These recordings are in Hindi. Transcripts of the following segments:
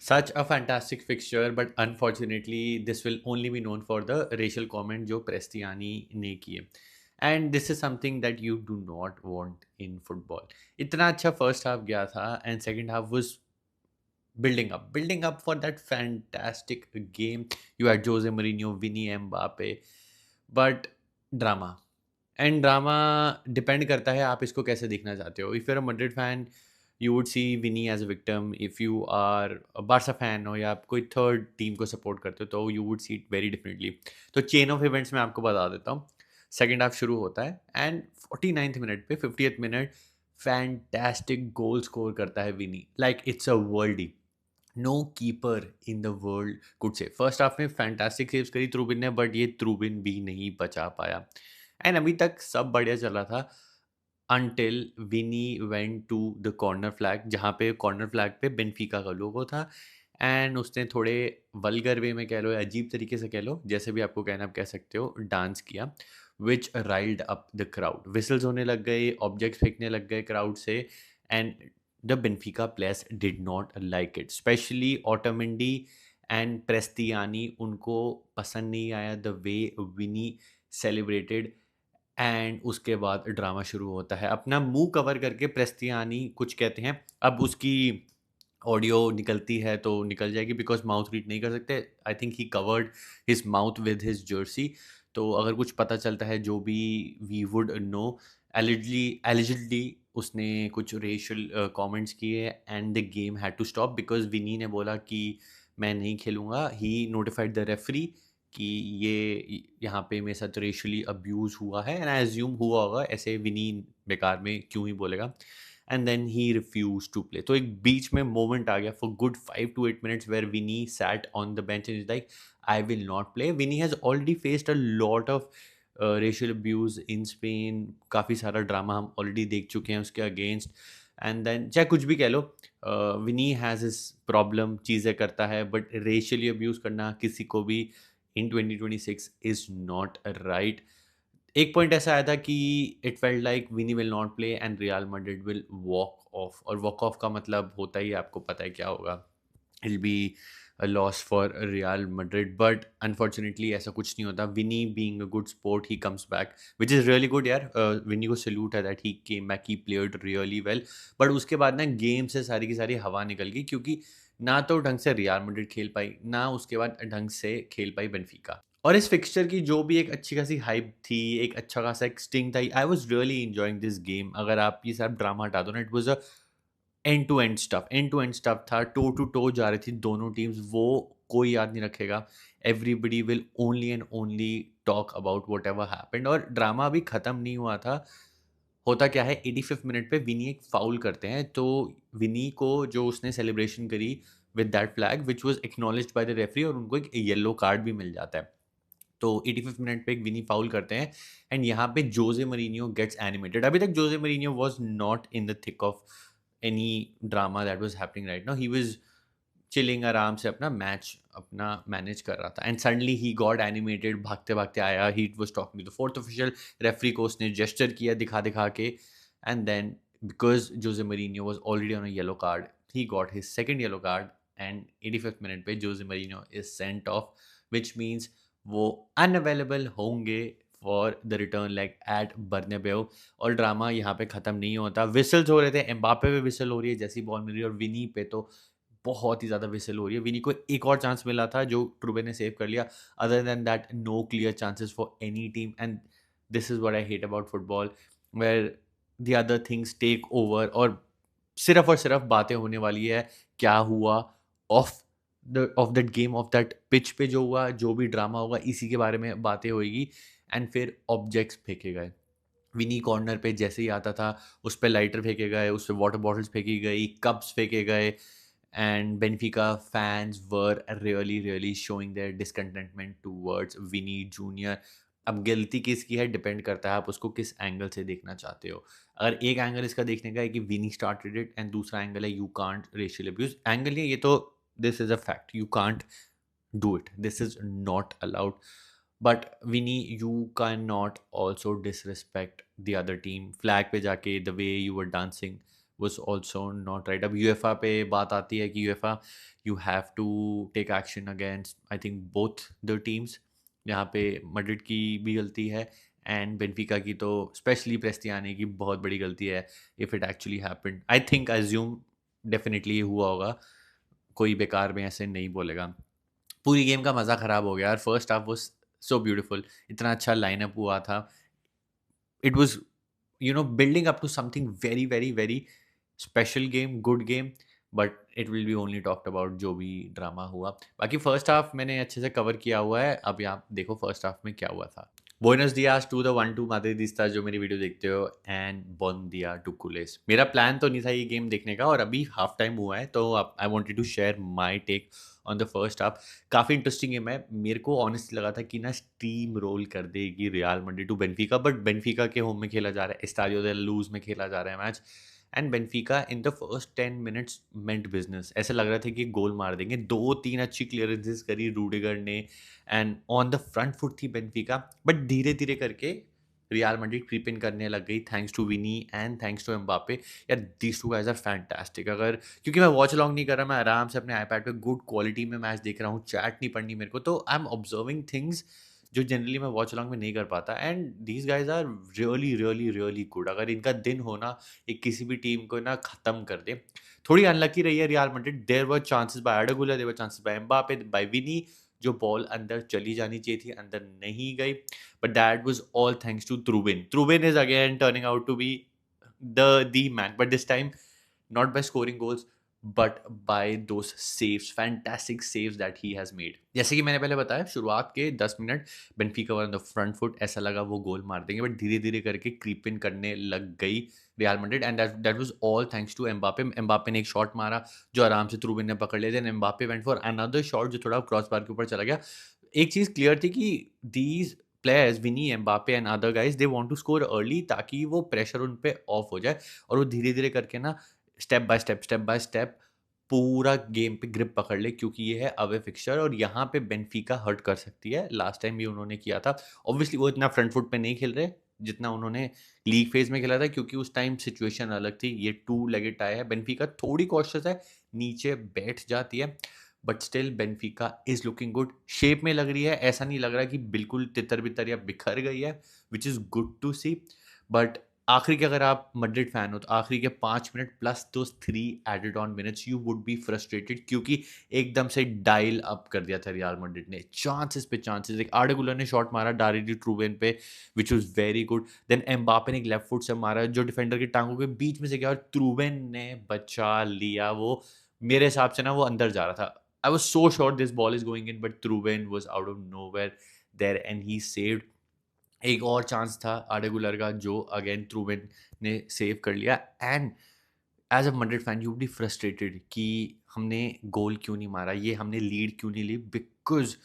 Such a fantastic fixture, but unfortunately, this will only be known for the racial comment जो प्रेस्टियानी ने किए. And this is something that you do not want in football. इतना अच्छा first half गया था and second half was building up for that fantastic game. You had Jose Mourinho, Vinny Mbappe, but drama. And drama depend करता है आप इसको कैसे देखना चाहते हो. If you are a Madrid fan, you would see Vini as a victim. If you are Barca fan हो या आप कोई थर्ड टीम को सपोर्ट करते हो तो you would see it very differently. तो चेन ऑफ इवेंट्स मैं आपको बता देता हूँ. सेकेंड हाफ शुरू होता है एंड 49th मिनट पे 50th मिनट फैंटेस्टिक गोल स्कोर करता है Vini. Like it's a world. No keeper in the world could say. First half में फैंटास्टिक सेव्स करी त्रुबिन ने, बट ये त्रुबिन भी नहीं बचा पाया. एंड अभी तक सब बढ़िया चल रहा था until Vini went to the corner flag, जहाँ पे कॉर्नर फ्लैग पे बेनफिका का लोगो था. एंड उसने थोड़े वल्गर वे में कह लो या अजीब तरीके से कह लो, जैसे भी आपको कहना आप कह सकते हो, डांस किया which riled up the crowd. Whistles होने लग गए, ऑब्जेक्ट्स फेंकने लग गए क्राउड से. And the Benfica players did not like it, especially Otamendi and Prestianni. उनको पसंद नहीं आया the way Vini celebrated. And उसके बाद ड्रामा शुरू होता है. अपना मुंह कवर करके प्रेस्तियानी कुछ कहते हैं. अब उसकी ऑडियो निकलती है तो निकल जाएगी बिकॉज माउथ रीड नहीं कर सकते. I think he covered his mouth with his Jersey. तो अगर कुछ पता चलता है जो भी वी वुड नो. एलिजिडली उसने कुछ रेशियल कमेंट्स किए and the game had to stop because Vini ने बोला कि मैं नहीं खेलूंगा. ही नोटिफाइड द रेफरी कि ये यहाँ पे मेरे साथ रेशियली अब्यूज़ हुआ है. एंड आई एज्यूम हुआ होगा, ऐसे विनी बेकार में क्यों ही बोलेगा. And then he refuse to play. तो एक बीच में मोमेंट आ गया for good 5 to 8 minutes where Vini sat on the bench and is like I will not play. Vini has already faced a lot of racial abuse in Spain. काफ़ी सारा ड्रामा हम ऑलरेडी देख चुके हैं उसके अगेंस्ट. एंड देन चाहे कुछ भी कह लो, विनी हैज़ इस प्रॉब्लम, चीज़ें करता है, बट रेशियली अब्यूज़ करना किसी को भी इन 2026 इज नॉट राइट. एक पॉइंट ऐसा आया था कि it felt like Vini will not play and Real Madrid will walk off. और वॉक ऑफ का मतलब होता ही है, आपको पता है क्या होगा. It be a loss for Real Madrid. But unfortunately ऐसा कुछ नहीं होता. Vini being a good sport he comes back which is really good यार. विनी को सल्यूट है that he came back, he played really well. But उसके बाद ना गेम से सारी की सारी हवा निकल गई क्योंकि ना तो ढंग से रियल मैड्रिड खेल पाई, ना उसके बाद ढंग से खेल पाई बेनफिका. और इस फिक्सचर की जो भी एक अच्छी खासी हाइप थी, एक अच्छा खासा एक स्टिंग था, I was really enjoying this game. अगर आप ये सब ड्रामा हटा दो ना, it was a end to end stuff था. टो टू टो जा रही थी दोनों टीम्स. वो कोई याद नहीं रखेगा. Everybody will only and only talk about what ever happened. और ड्रामा अभी ख़त्म नहीं हुआ था. होता क्या है, 85th मिनट पे विनी एक फाउल करते हैं. तो विनी को जो उसने सेलिब्रेशन करी with that flag which was acknowledged by the referee, और उनको एक येलो कार्ड भी मिल जाता है. तो 85th मिनट पे एक विनी फाउल करते हैं एंड यहाँ पे जोजे मरीनियो गेट्स एनिमेटेड. अभी तक Jose Mourinho was not in the thick of any drama that was happening right now. He was chilling, आराम से अपना मैच अपना मैनेज कर रहा था. And suddenly he got animated, भागते भागते आया. He was talking to the fourth official. Referee को उसने जेस्चर किया दिखा दिखा के. And then because Jose Mourinho was already on a yellow card, he got his second yellow card. And 85th minute पे Jose Mourinho is sent off, which means वो अनअवेलेबल होंगे for the return leg at Bernabeu. और ड्रामा यहाँ पे ख़त्म नहीं होता. विसल्स हो रहे थे, एम्बापे पे विसल हो रही है जैसी बॉल मिल रही है, और विनी पे तो बहुत ही ज़्यादा विसल हो रही है. विनी को एक और चांस मिला था जो ट्रूबे ने सेव कर लिया. Other than that no clear chances for any team. And this is what I hate about football, where the other things take over. और सिर्फ बातें होने वाली है क्या हुआ off off that game, off that pitch पे जो हुआ, जो भी ड्रामा होगा इसी के बारे में बातें होएगी. एंड फिर ऑब्जेक्ट्स फेंके गए. विनी कॉर्नर पे जैसे ही आता था उस पे लाइटर फेंके गए, उस पे वाटर बॉटल्स फेंकी गई, कप्स फेंके गए. And Benfica fans were really really showing their discontentment towards Vini Junior. अब गलती किसकी है डिपेंड करता है आप उसको किस एंगल से देखना चाहते हो. अगर एक एंगल इसका देखने का है कि विनी स्टार्टेड इट, एंड दूसरा एंगल है you can't racial abuse. Angle नहीं, ये तो this is a fact, you can't do it. This is not allowed. But Vinny, you cannot also disrespect the other team. Flag पे जाके the way you were dancing was also not right. अब यूएफा पे बात आती है कि UEFA you have to take action against I think both the teams. यहाँ पे मैड्रिड की भी गलती है एंड बेनफिका की तो स्पेशली प्रेस्टियानी की बहुत बड़ी गलती है। If it actually happened I think assume definitely ये हुआ होगा, कोई बेकार में ऐसे नहीं बोलेगा। पूरी गेम का मज़ा ख़राब हो गया यार। First half was so beautiful, इतना अच्छा लाइनअप हुआ था। It was building up to something very very very special game, good game, but it will be only talked about जो भी ड्रामा हुआ। बाकी फर्स्ट हाफ मैंने अच्छे से कवर किया हुआ है। अब यहाँ देखो फर्स्ट हाफ में क्या हुआ था। बोनस दियास टू द 1-2 माद्रिदिस्ता जो मेरी वीडियो देखते हो, एंड बोन दिया टू कुलेस। मेरा प्लान तो नहीं था ये गेम देखने का, और अभी हाफ टाइम हुआ है तो I wanted to share my take on the first half. काफ़ी इंटरेस्टिंग गेम है। मेरे को ऑनेस्टली लगा था कि ना स्टीम रोल कर देगी real Madrid to Benfica, but Benfica के होम में खेला जा रहा है, एस्टाडियो दे लूज में खेला जा रहा है match, and Benfica in the first 10 minutes meant business. ऐसे लग रहा था कि गोल मार देंगे। 2-3 अच्छी क्लियरेंसेस करी रूडिगर ने, and on the front foot थी बेनफिका, बट धीरे धीरे करके रियल मैड्रिड क्रीप इन करने लग गई, thanks to Vini and thanks to Mbappe. यार these two guys are fantastic. अगर क्योंकि मैं वॉच लॉन्ग नहीं कर रहा, मैं आराम से अपने आईपैड पे गुड क्वालिटी में मैच देख रहा हूँ, चैट नहीं पढ़नी मेरे को, तो आई एम ऑब्जर्विंग थिंग्स जो जनरली मैं वॉच लॉन्ग में नहीं कर पाता, and these guys are really really really good. अगर इनका दिन होना एक किसी भी टीम को ना खत्म कर दे। थोड़ी अनलकी रही है Real Madrid. There were chances by Arda, there were chances by Mbappe, by Vini, जो बॉल अंदर चली जानी चाहिए थी अंदर नहीं गई, but that was all thanks to Trubin. Trubin is again turning out to be the man, but this time not by scoring goals but by those saves, fantastic saves that he has made। जैसे कि मैंने पहले बताया, शुरुआत के 10 minute Benfica were on the front foot, ऐसा लगा वो गोल मार देंगे, बट धीरे धीरे करके क्रीप इन करने लग गई real Madrid, and that was all thanks to Mbappe. Mbappe ने एक शॉट मारा जो आराम से ट्रूबेन ने पकड़ लिया, then Mbappe went for another shot जो थोड़ा क्रॉस बार के ऊपर चला गया। एक चीज़ क्लियर थी कि these players Vini Mbappe and other guys they want to score early, ताकि वो प्रेशर उन पे ऑफ हो जाए और वो धीरे धीरे करके ना स्टेप बाय स्टेप पूरा गेम पे ग्रिप पकड़ ले, क्योंकि ये है अवे फिक्सचर और यहाँ पे बेनफिका हर्ट कर सकती है। लास्ट टाइम भी उन्होंने किया था। ऑब्वियसली वो इतना फ्रंट फुट पे नहीं खेल रहे जितना उन्होंने लीग फेज में खेला था, क्योंकि उस टाइम सिचुएशन अलग थी। ये 2 लेगेड टाई है। बेनफिका थोड़ी कॉशियस है, नीचे बैठ जाती है, but still Benfica is looking good. Shape में लग रही है, ऐसा नहीं लग रहा कि बिल्कुल तितर बितर या बिखर गई है, which is good to see. But आखिरी के अगर आप मैड्रिड फैन हो तो आखिरी के 5 minute plus those 3 added on minutes you would be frustrated, क्योंकि एकदम से डायल अप कर दिया था रियल मैड्रिड ने। चांसेस पे चांसेस, एक आर्डा गुलर ने शॉट मारा डायरेक्टली ट्रूबेन पे which was very good, then Mbappe ने एक लेफ्ट फुट से मारा जो डिफेंडर के टांगों के बीच में से गया और ट्रूबेन ने बचा लिया। वो मेरे हिसाब से ना वो अंदर जा रहा था। I was so sure this ball is going in, but Truben was out of nowhere there and he saved। एक और चांस था आर्डा गुलर का जो अगेन ट्रूबेन ने सेव कर लिया, and as a Madrid fan you be frustrated कि हमने गोल क्यों नहीं मारा, ये हमने लीड क्यों नहीं ली, बिकॉज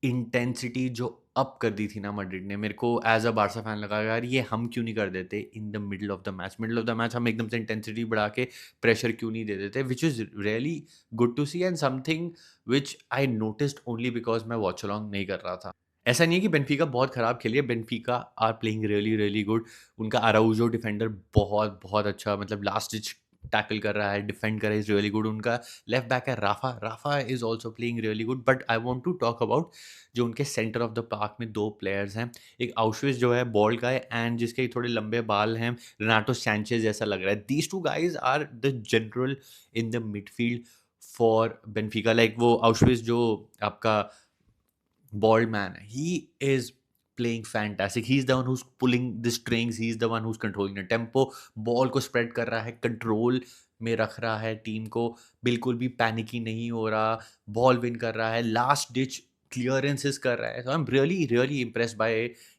इंटेंसिटी जो अप कर दी थी ना मैड्रिड ने, मेरे को एज अ बारसा फैन लगा यार ये हम क्यों नहीं कर देते in the middle of the match. Middle of the match हम एकदम से इंटेंसिटी बढ़ा के प्रेशर क्यों नहीं दे देते, which is really good to see and something which I noticed only because मैं वॉच अलॉन्ग नहीं कर रहा था। ऐसा नहीं है कि बेनफिका बहुत खराब खेली है, Benfica are playing really really good. उनका अराउजो डिफेंडर बहुत बहुत अच्छा, मतलब लास्ट डिच टैकल कर रहा है, डिफेंड कर रहा है, इज रियली गुड। उनका लेफ्ट बैक है Rafa, Rafa is also playing really good. But I want to talk about जो उनके सेंटर ऑफ द पार्क में 2 प्लेयर्स हैं। एक आउशविस जो है बॉल्ड का है एंड जिसके थोड़े लंबे बाल हैं, रेनाटो सैंचेज जैसा लग रहा है। These two guys are the general in the midfield for Benfica. Like वो आउशविस जो आपका bald man, he is playing fantastic। He's the one who's pulling the strings, he's the one who's controlling the tempo, ball को स्प्रेड कर रहा है, कंट्रोल में रख रहा है टीम को, बिल्कुल भी पैनिकी नहीं हो रहा, बॉल विन कर रहा है, लास्ट डिच क्लियरेंसेस कर रहा है। तो I am really really impressed by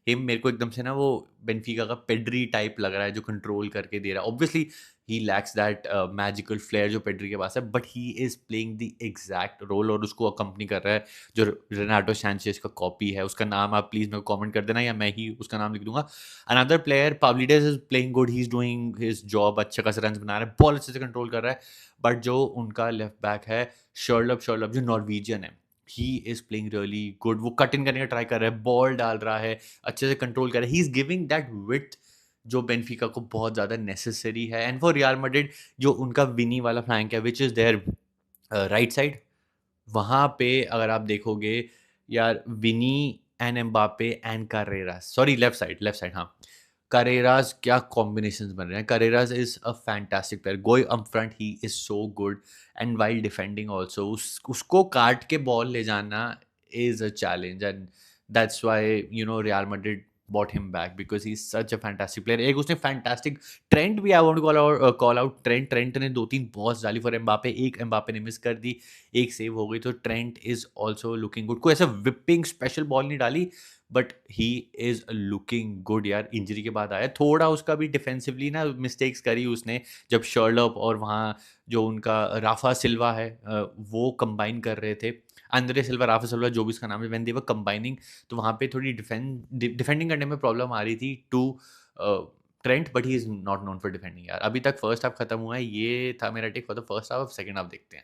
him. मेरे को एकदम से ना वो बेनफिका का पेड्री टाइप लग रहा है जो कंट्रोल करके दे रहा है। Obviously he lacks that magical flair जो पेड्री के पास है, but he is playing the exact role और उसको अकम्पनी कर रहा है जो रेनाटो सैंचेज का कॉपी है। उसका नाम आप प्लीज मेरे को कमेंट कर देना या मैं ही उसका नाम लिख दूंगा। Another player Pavlidis is playing good, he is doing his job, अच्छे खासे रन बना रहा है, बॉल अच्छे से कंट्रोल कर रहा है। बट जो उनका लेफ्ट बैक है शर्लप जो नॉर्वेजियन है, ही इज प्लेइंग रियली गुड। वो कट इन करने का ट्राई कर रहा है, बॉल डाल रहा है, अच्छे से कंट्रोल कर रहा है, he is giving that with जो बेनफिका को बहुत ज़्यादा नेसेसरी है। एंड फॉर रियल मैड्रिड जो उनका विनी वाला फ्लैंक है which is there right side, वहाँ पे अगर आप देखोगे यार, Vini and Mbappe and Carreras, sorry left side हाँ, Carreras क्या कॉम्बिनेशंस बन रहे हैं। Carreras is a fantastic player, going up front he is so good and while defending also उसको काट के बॉल ले जाना is a challenge. And that's why Real Madrid bought him back because he's such a fantastic player। एक उसने फैंटास्टिक ट्रेंट भी, I want to call out Trent ने 2-3 बॉल्स डाली फॉर एम्बापे, एक एम्बापे ने मिस कर दी, एक सेव हो गई, तो Trent is also looking good. कोई ऐसा विपिंग स्पेशल बॉल नहीं डाली but he is looking good यार। इंजरी के बाद आया, थोड़ा उसका भी डिफेंसिवली ना मिस्टेक्स करी उसने, जब शर्लप और वहाँ जो उनका राफा सिल्वा है वो कंबाइन कर रहे थे, अंद्रे सिल्वा राफा सिल्वा जो भी उसका नाम है, व्हेन दे वर कंबाइनिंग, तो वहाँ पे थोड़ी डिफेंडिंग करने में प्रॉब्लम आ रही थी to Trent, but he is not known for defending यार। अभी तक फर्स्ट हाफ खत्म हुआ है, ये था मेरा take for the first half. Second half देखते हैं।